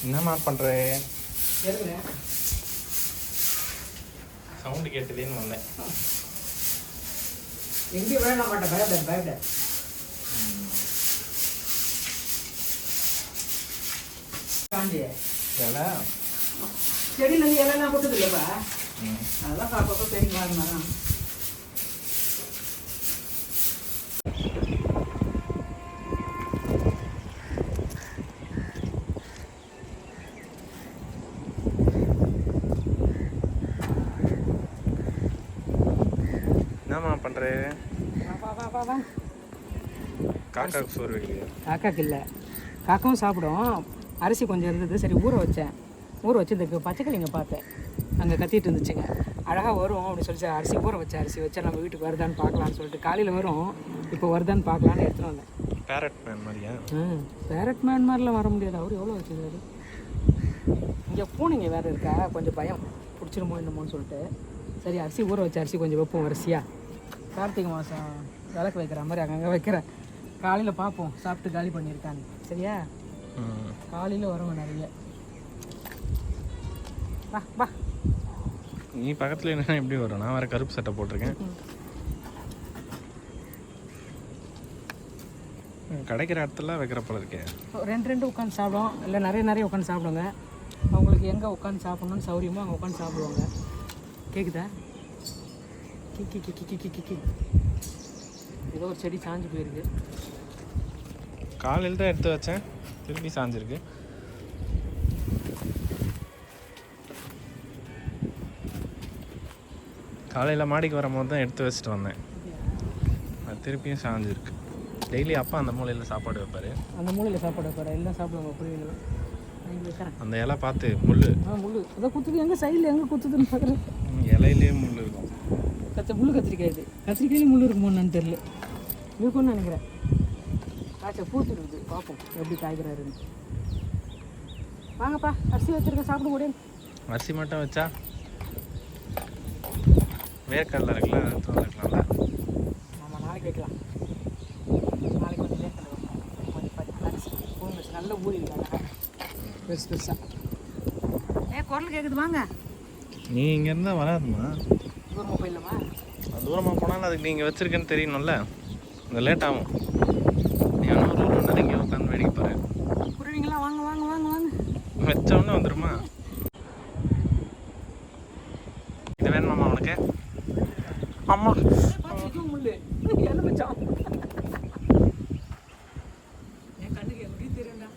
என்னம்மா பண்ணுற? சரிங்க. சவுண்டு கேட்டுதேன்னு வந்தேன். எங்கேயும் விட மாட்டேன், பயப்பட காஞ்சி வேலை செடியில் இருந்து இலையெல்லாம் போட்டது இல்லைப்பா, அதெல்லாம் பார்ப்பப்போ தெரியுமா மரம். என்னம்மா பண்ணுற? வா. காக்காவுக்கு சோறு வைக்கலையா? காக்காக்கு இல்லை, காக்காவும் சாப்பிடும். அரிசி கொஞ்சம் இருந்தது, சரி ஊற வச்சேன். ஊற வச்சு இந்த பச்சைக்கிளிங்க பார்த்தேன், அங்கே கத்திட்டு இருந்துச்சுங்க. அழகாக வரும் அப்படின்னு சொல்லி அரிசி ஊற வச்ச அரிசி வச்சா நம்ம வீட்டுக்கு வருதான்னு பார்க்கலான்னு சொல்லிட்டு காலையில் வரும், இப்போ வருதான்னு பார்க்கலான்னு எடுத்துகிட்டு வந்தேன். பேரட் மேன் மாதிரியா? பேரட் மேன் மாதிரிலாம் வர முடியாது, அவர் எவ்வளோ வச்சுருக்காரு. இங்கே பூனைங்க வேறு இருக்கா, கொஞ்சம் பயம் பிடிச்சிருமோ என்னமோன்னு சொல்லிட்டு சரி அரிசி ஊற வச்ச அரிசி கொஞ்சம் வைப்போம் வரிசையாக. கார்த்திகை மாதம் விளக்கு வைக்கிற மாதிரி அங்கங்கே வைக்கிறேன். காலையில் பார்ப்போம் சாப்பிட்டு காலி பண்ணியிருக்காங்க. சரியா? காலையில் வரவங்க நிறைய. வா. நீ பக்கத்தில் என்ன எப்படி வரும்? நான் வேறு கருப்பு சட்டை போட்டிருக்கேன். கிடைக்கிற இடத்துல வைக்கிற போல இருக்கேன். ரெண்டு உட்காந்து சாப்பிடுவோம், இல்லை நிறைய உட்காந்து சாப்பிடுங்க. அவங்களுக்கு எங்கே உட்காந்து சாப்பிட்ணுன்னு சௌரியமோ அங்கே உட்காந்து சாப்பிடுவாங்க. கேட்குதா? கி ஏதோ ஒரு செடி சாஞ்சு போயிருக்கு. காலையில் தான் எடுத்து வச்சேன், திருப்பி சாஞ்சிருக்கு. காலையில் மாடிக்கு வரும்போது தான் எடுத்து வச்சுட்டு வந்தேன், அது திருப்பியும் சாஞ்சிருக்கு. டெய்லி அப்பா அந்த மூலையில் சாப்பாடு வைப்பார். அந்த மூலையில் சாப்பாடு வைப்பார், எல்லாம் சாப்பிடுவாங்க. புரியுங்களா? அந்த இலை பார்த்து முள் அதை குத்துது, எங்கே சைடில் எங்கே குத்துதுன்னு பார்க்குறேன். இலையிலேயே முள் இருக்கும். முள் கத்திரிக்காய், இது கத்திரிக்காயிலே முள் இருக்குமோன்னு தெரியல, இருக்கும்னு நினைக்கிறேன். காய்ச்சல் பூத்து இருக்குது, பார்ப்போம் எப்படி காய்க்கிறாருன்னு. வாங்கப்பா, அரிசி வச்சுருக்க சாப்பிட முடியும். அரிசி மட்டும் வச்சா வேர்க்கடலை இருக்குல்ல, எடுத்து வந்துக்கலாம்ல. ஆமாம், நாளைக்கு வைக்கலாம். நாளைக்கு கொஞ்சம் வேர்க்கடலை வைக்கலாம், கொஞ்சம் அரிசி பூண்டு நல்ல ஊறிடுவாங்க பெருசாக. குரல் கேட்குது, வாங்க. நீ இங்கே இருந்தால் வராதுமா, தூரமாக போயிடலாமா? தூரமாக போனாலும் அதுக்கு நீங்கள் வச்சுருக்கேன்னு தெரியணும்ல, இந்த லேட் ஆகும். நீ ஆனால் ஒரு மணி நேரம் இங்கே உட்காந்து வேடிக்கை பாரு. குருவிங்களா, வாங்க. வச்சோன்னு வந்துடுமா? இது வேணுமாம்மா உனக்கு? அம்மா முள்ளு என்ன வச்சான் என் கண்ணுக்கு எப்படி தெரியும்டா.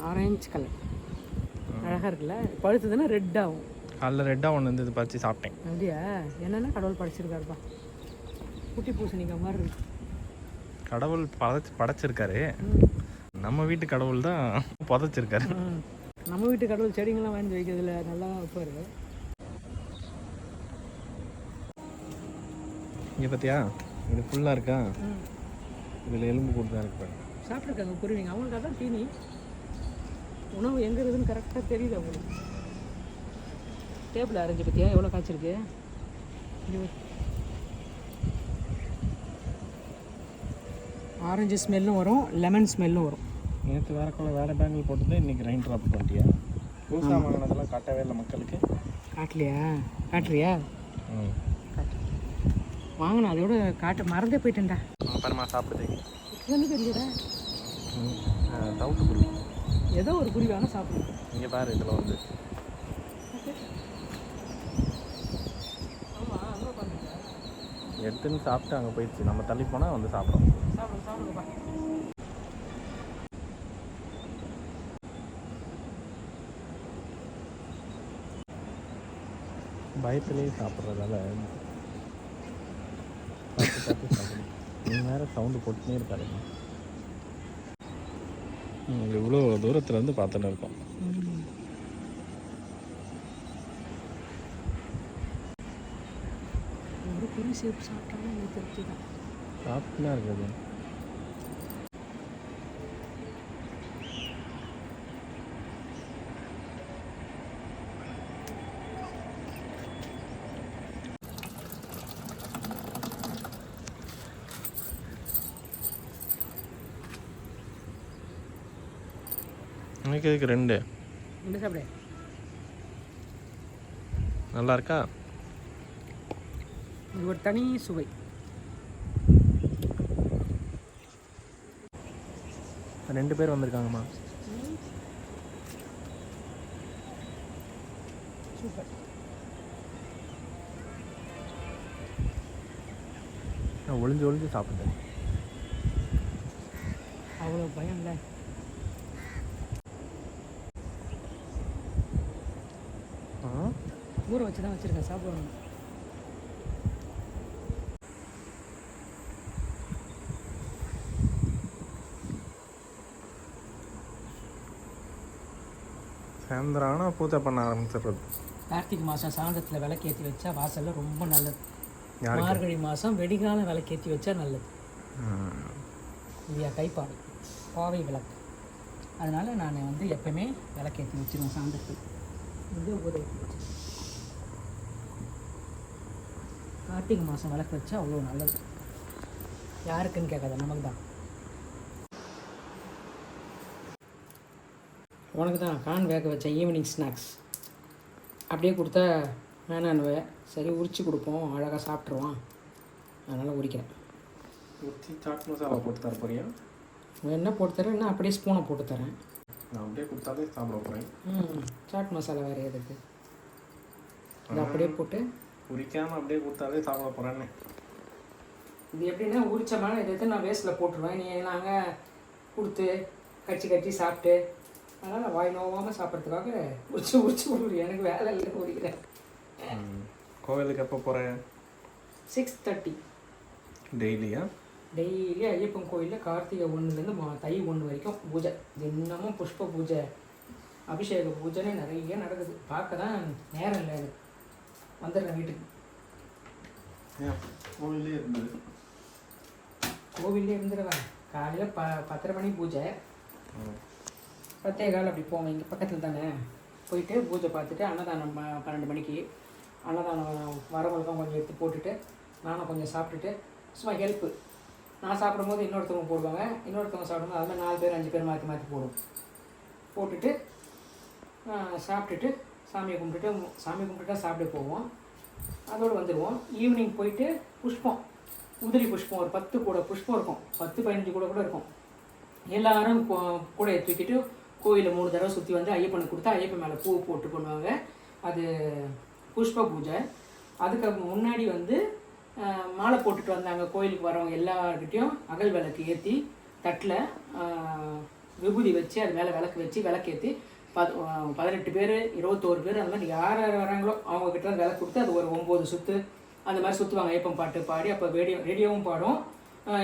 ஆரஞ்சு கலர் அழகாக இருக்குல்ல, பழுத்துதுன்னா ரெட் ஆகும். காலைல ரெட்டாக ஒன்று வந்து இது பறித்து சாப்பிட்டேன். அப்படியா? என்னென்னா கடவுள் படைச்சிருக்காருப்பா, குட்டி பூசணிக்காய் மாதிரி இருக்கு. கடவுள் படைச்சிருக்காரு, நம்ம வீட்டு கடவுள் தான் புதைச்சிருக்காரு. நம்ம வீட்டு கடவுள் செடிங்கெல்லாம் வாங்கி வைக்கிறதுல நல்லா வைப்பாரு. இங்கே பார்த்தியா, இது ஃபுல்லாக இருக்கா, இதில் எலும்பு கூட்டு தான் இருக்கு. சாப்பிட்ருக்காங்க குருவிங்க, அவங்களுக்கு அதான் தீனி. உணவு எங்கே இருக்குதுன்னு கரெக்டாக தெரியுது அவங்களுக்கு. டேபிள் அரைஞ்சி பற்றியா எவ்வளோ காய்ச்சிருக்கு. ஆரஞ்சு ஸ்மெல்லும் வரும், லெமன் ஸ்மெல்லும் வரும். நேற்று வேறு பேங்கில் போட்டது, இன்றைக்கி ரெயின் ட்ராப் பண்ணிட்டியா? புதுசாக வாங்கினதெல்லாம் காட்டவே இல்லை மக்களுக்கு. காட்டுறியா? வாங்கினா அதோட காட்ட மறந்தே போயிட்டேன்டா. அப்புறமா சாப்பிடுது என்ன தெரியலடா, தவிட்டு குருவி ஏதோ ஒரு குருவி வேணால் சாப்பிடுது. இங்கே பாரு, இதில் வந்து எடுத்துன்னு சாப்பிட்டு அங்கே போயிடுச்சு. நம்ம தள்ளி போனால் வந்து சாப்பிடும். சாப்பிடுங்கப்பா. பயத்துலேயே சாப்பிட்றதால சாப்பிடும். நீ வேறு சவுண்டு போட்டுனே இருக்காரு. இவ்வளோ தூரத்துலேருந்து பார்த்துன்னு இருக்கோம். ஒரு குருவி சேப்பு சாப்பிட்டாலும் எனக்கு திருப்தி தான். சாப்பிட்டுலாம் இருக்குது. எனக்கு இதுக்கு 2 ரெண்டு சாப்பிடு. நல்லா இருக்கா? இது ஒரு தனி சுவை. ரெண்டு பேர் வந்திருக்காங்கம்மா. சூப்பர். நான் ஒளிஞ்சு சாப்பிட்டேன். அவ்வளோ பயம் இல்லை. ஊற வச்சு தான் வச்சுருக்கேன், சாப்பிடணும். சாயந்தரம் ஆனால் பூஜை பண்ண ஆரம்பிச்சிடுறது. கார்த்திகை மாதம் சாயந்தரத்தில் விளக்கேற்றி வச்சா வாசலில் ரொம்ப நல்லது. மார்கழி மாதம் வெடிகாலம் விளக்கேற்றி வச்சா நல்லது. இல்லையா? கைப்பாவை பாவை விளக்கு. அதனால் நான் வந்து எப்போவுமே விளக்கேற்றி வச்சுருவேன் சாயந்தரத்தில். இது உதவி கார்த்திகை மாதம் விளக்கு வச்சா அவ்வளோ நல்லது. யாருக்குன்னு கேட்காத, நமக்கு தான். உனக்கு தான் கான் வேக வச்ச ஈவினிங் ஸ்நாக்ஸ் அப்படியே கொடுத்தா வேணான்னுவேன். சரி உரிச்சு கொடுப்போம், அழகாக சாப்பிட்ருவான், அதனால் உரிக்கிறேன். உரிச்சி சாட் மசாலா போட்டு தர போறியா? என்ன போட்டு தரேன்? என்ன அப்படியே ஸ்பூனை போட்டு தரேன். நான் அப்படியே கொடுத்தாலே சாப்பிட போகிறேன். சாட் மசாலா வேறு எதுக்கு? அது அப்படியே போட்டு உரிக்காமல் அப்படியே கொடுத்தாலே சாப்பிட போகிறேன்னு. இது எப்படின்னா உரிச்சமான இதை நான் வேஸ்ட்டில் போட்டுருவேன். நீ நாங்கள் கொடுத்து கச்சி சாப்பிட்டு, அதனால் வாய் நோவாமல் சாப்பிட்றதுக்காக உரிச்சு கொடுக்குறேன். எனக்கு வேலை இல்லை, உரிக்கிறேன். கோவிலுக்கு எப்போ போகிறேன்? 6:30. டெய்லியா? டெய்லி ஐயப்பன் கோயிலில் கார்த்திகை 1லேருந்து தை 1 வரைக்கும் பூஜை. தினமும் புஷ்ப பூஜை, அபிஷேக பூஜைன்னு நிறைய நடக்குது. பார்க்க தான் நேரம் இல்லை எனக்கு. வந்துடுறேன் வீட்டுக்கு. கோவிலே இருந்தது. கோவிலே இருந்துடுவேன். காலையில் 10:30 மணி பூஜை, 10:15 அப்படி போவேன். இங்கே பக்கத்தில் தானே. போயிட்டு பூஜை பார்த்துட்டு அன்னதானம் 12 மணிக்கு அன்னதானம் வரவங்களுக்கும் கொஞ்சம் எடுத்து போட்டுட்டு நானும் கொஞ்சம் சாப்பிட்டுட்டு சும்மா ஹெல்ப்பு. நான் சாப்பிடும்போது இன்னொருத்தவங்க போடுவாங்க, இன்னொருத்தவங்க சாப்பிடும்போது அது மாதிரி 4 பேர் 5 பேர் மாற்றி போடுவோம். போட்டுட்டு சாப்பிட்டுட்டு சாமியை கும்பிட்டுட்டா சாப்பிட போவோம். அதோடு வந்துடுவோம். ஈவினிங் போயிட்டு புஷ்பம், உதிரி புஷ்பம் ஒரு 10 கூட புஷ்பம் இருக்கும், 10-15 கூட இருக்கும். எல்லாரும் கூடையை தூக்கிட்டு கோயிலை 3 தடவை சுற்றி வந்து ஐயப்பனுக்கு கொடுத்தா ஐயப்பன் மேலே பூ போட்டு பண்ணுவாங்க. அது புஷ்ப பூஜை. அதுக்கு முன்னாடி வந்து மாலை போட்டுட்டு வந்தாங்க கோயிலுக்கு வரவங்க எல்லார்கிட்டையும் அகல் விளக்கு ஏற்றி தட்டில் விபூதி வச்சு அது மேலே விளக்கு வச்சு விளக்கேற்றி 18 பேர் 21 பேர் அந்த மாதிரி யார் வராங்களோ அவங்கக்கிட்ட விளக்கு கொடுத்து அது ஒரு 9 சுற்று அந்த மாதிரி சுற்றுவாங்க. ஐயப்பன் பாட்டு பாடி, அப்போ ரேடியோவும் பாடும்,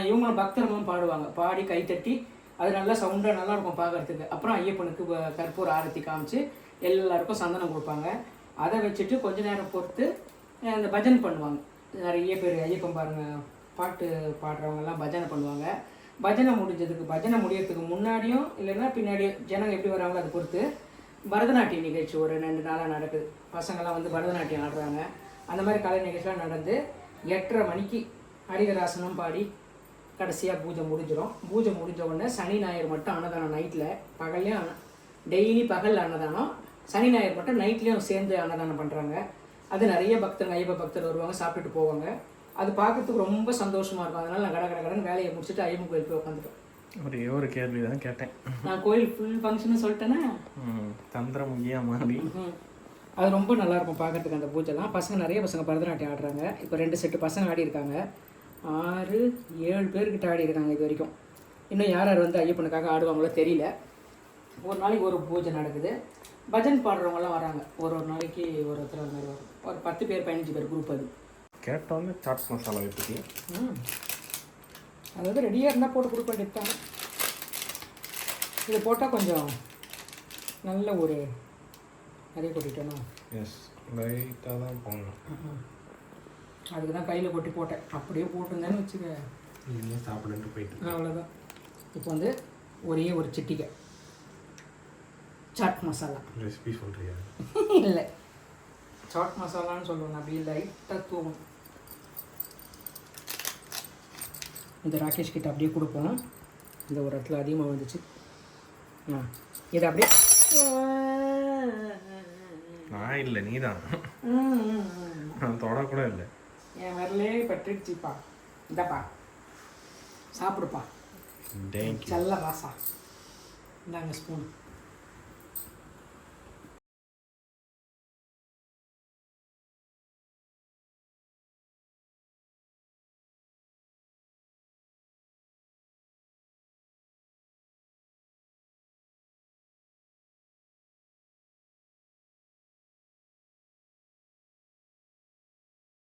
இவங்களும் பக்தர்களும் பாடுவாங்க. பாடி கைத்தட்டி அது நல்லா சவுண்டாக நல்லாயிருக்கும் பார்க்குறதுக்கு. அப்புறம் ஐயப்பனுக்கு கற்பூர ஆரத்தி காமிச்சு எல்லாருக்கும் சந்தனம் கொடுப்பாங்க. அதை வச்சுட்டு கொஞ்ச நேரம் பொறுத்து இந்த பஜனை பண்ணுவாங்க. நிறைய பேர் ஐயப்பன் பாருங்கள் பாட்டு பாடுறவங்கெல்லாம் பஜனை பண்ணுவாங்க. பஜனை முடியறதுக்கு முன்னாடியும் இல்லைன்னா பின்னாடியோ ஜனங்க எப்படி வராங்களோ அதை பொறுத்து பரதநாட்டிய நிகழ்ச்சி ஒரு 2 நாளாக நடக்குது. பசங்கள்லாம் வந்து பரதநாட்டியம் ஆடுறாங்க. அந்த மாதிரி கலை நிகழ்ச்சிலாம் நடந்து 8:30 மணிக்கு ஹரிகராசனம் பாடி கடைசியாக பூஜை முடிஞ்சிடும். பூஜை முடிஞ்ச உடனே சனி ஞாயிறு மட்டும் அன்னதானம் நைட்டில், பகல்லையும் டெய்லி பகல் அன்னதானம், சனி ஞாயிறு மட்டும் நைட்லேயும் சேர்ந்து அன்னதானம் பண்ணுறாங்க. அது நிறைய பக்தர்கள் ஐயப்ப பக்தர் வருவாங்க, சாப்பிட்டுட்டு போவாங்க. அது பார்க்கறதுக்கு ரொம்ப சந்தோஷமாக இருக்கும். அதனால் நான் கடகடன்னு வேலையை முடிச்சுட்டு ஐயப்பன் கோயில் போய் உட்காந்துட்டேன். ஒரே ஒரு கேள்வி தான் கேட்டேன். நான் கோயில் ஃபுல் ஃபங்க்ஷன்னு சொல்லிட்டேன்னா தந்திரமுகியா மாதிரி அது ரொம்ப நல்லாயிருக்கும் பார்க்குறதுக்கு அந்த பூஜைலாம். நிறைய பசங்க பரதநாட்டியம் ஆடுறாங்க. இப்போ 2 செட்டு பசங்க ஆடி இருக்காங்க. 6-7 பேர்கிட்ட ஆடி இருக்காங்க இது வரைக்கும். இன்னும் யார் வந்து ஐயப்பனுக்காக ஆடுவாங்களோ தெரியல. ஒரு நாளைக்கு ஒரு பூஜை நடக்குது. பஜன் பாடுறவங்கலாம் வராங்க. ஒரு நாளைக்கு ஒருத்தர் அந்த மாதிரி வரும். ஒரு 10 பேர் 15 பேர் குரூப். அது கேட்டோன்னு சாட் மசாலா எப்படி அதாவது ரெடியாக இருந்தால் போட்டு கொடுக்க வேண்டியதுதான். இது போட்டால் கொஞ்சம் நல்ல ஒரு நிறைய கொட்டிட்டேன்னா லைட்டாக தான் போடணும். அதுக்கு தான் கையில் கொட்டி போட்டேன். அப்படியே போட்டிருந்தேன்னு வச்சுக்க சாப்பிட்டு போயிட்டு அவ்வளோதான். இப்போ வந்து ஒரே ஒரு சிட்டிகை சாட் மசாலா ரெசிபி சொல்கிறியா? இல்லை, சாட் மசாலான்னு சொல்லுவேன். அப்படி லைட்டாக தூவும். இந்த ராகேஷ் கிட்ட அப்படியே கொடுப்போம். இந்த ஒரு இடத்துல அதிகமாக வந்துச்சு. இது அப்படியே நான் இல்லை நீ தான். நான் தொடக்கூட இல்லை. என் விரலே பட்டுடுச்சுப்பா. இந்தப்பா சாப்பிடுப்பா. செல்ல ராசா. இந்தாங்க ஸ்பூன்.